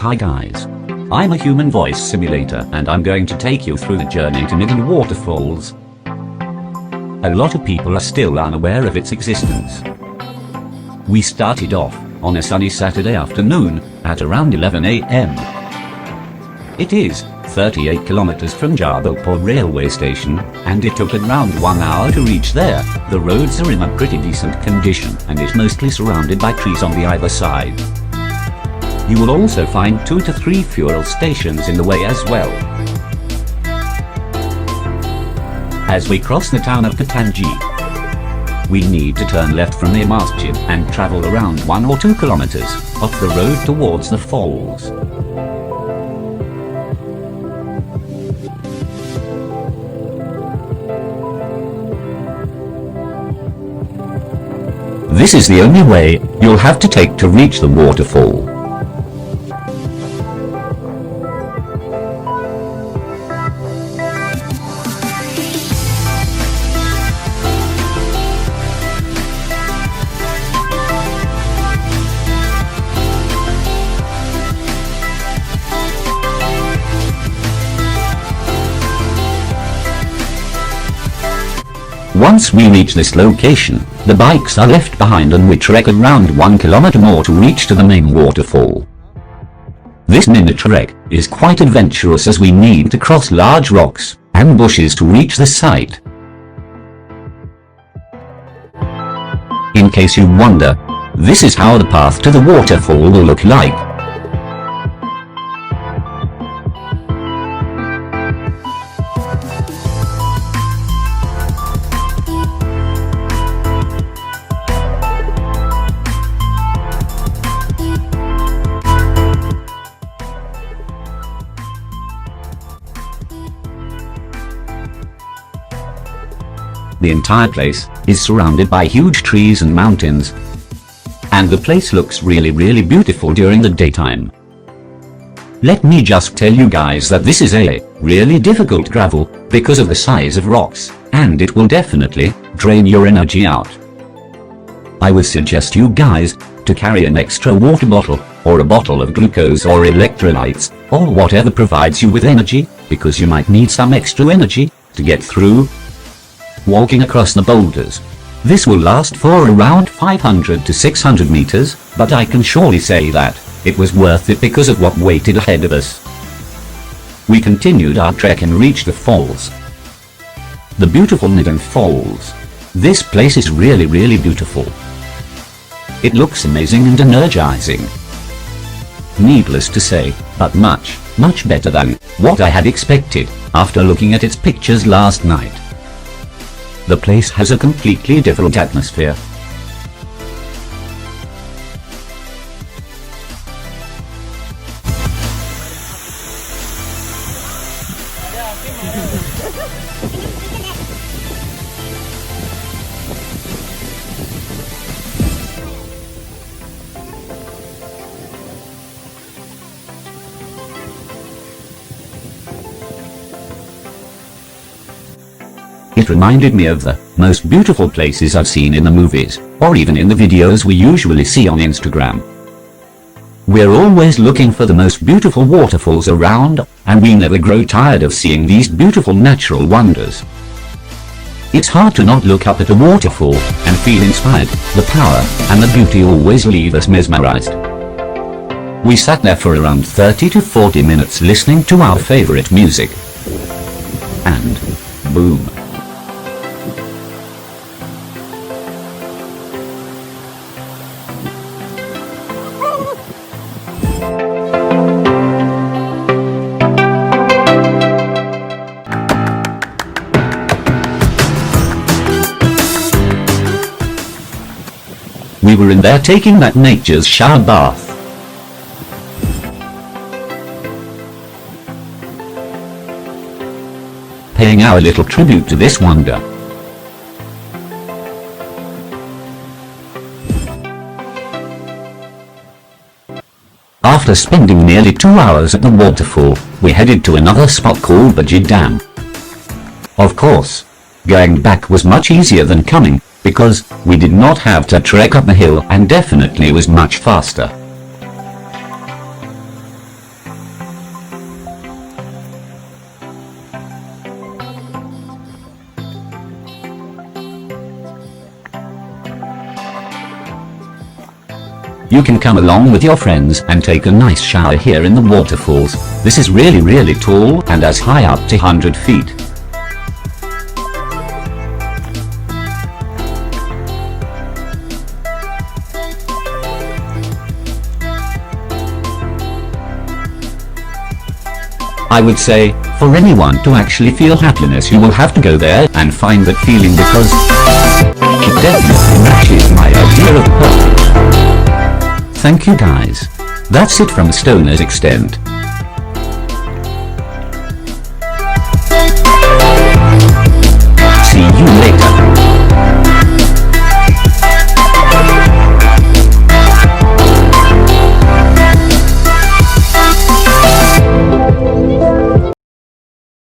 Hi guys. I'm a human voice simulator and I'm going to take you through the journey to NIDAN waterfalls. A lot of people are still unaware of its existence. We started off on a sunny Saturday afternoon at around 11 AM. It is 38 kilometers from JABALPUR railway station, and it took around 1 hour to reach there. The roads are in a pretty decent condition and is mostly surrounded by trees on the either side. You will also find 2 to 3 fuel stations in the way as well. As we cross the town of Captions, we need to turn left from the masjid and travel around 1 or 2 kilometers off the road towards the falls. This is the only way you'll have to take to reach the waterfall. Once we reach this location, the bikes are left behind and we trek around 1 kilometer more to reach to the main waterfall. This mini trek is quite adventurous as we need to cross large rocks and bushes to reach the site. In case you wonder, this is how the path to the waterfall will look like. The entire place is surrounded by huge trees and mountains, and the place looks really beautiful during the daytime. Let me just tell you guys that this is a really difficult gravel because of the size of rocks, and it will definitely drain your energy out. I would suggest you guys to carry an extra water bottle or a bottle of glucose or electrolytes or whatever provides you with energy, because you might need some extra energy to get through walking across the boulders. This will last for around 500 to 600 meters, but I can surely say that it was worth it because of what waited ahead of us. We continued our trek and reached the falls. The beautiful NIDAN Falls. This place is really beautiful. It looks amazing and energizing. Needless to say, but much better than what I had expected after looking at its pictures last night. The place has a completely different atmosphere. It reminded me of the most beautiful places I've seen in the movies, or even in the videos we usually see on Instagram. We're always looking for the most beautiful waterfalls around, and we never grow tired of seeing these beautiful natural wonders. It's hard to not look up at a waterfall and feel inspired. The power and the beauty always leave us mesmerized. We sat there for around 30 to 40 minutes listening to our favorite music. And boom. We were in there taking that nature's shower bath. Paying our little tribute to this wonder. After spending nearly 2 hours at the waterfall, we headed to another spot called the JABALPUR. Of course, going back was much easier than coming, because we did not have to trek up the hill and definitely was much faster. You can come along with your friends and take a nice shower here in the waterfalls. This is really tall and as high up to 100 feet. I would say, for anyone to actually feel happiness, you will have to go there and find that feeling, because it definitely matches my idea of perfect. Thank you guys. That's it from Stoner's Extent. See you later.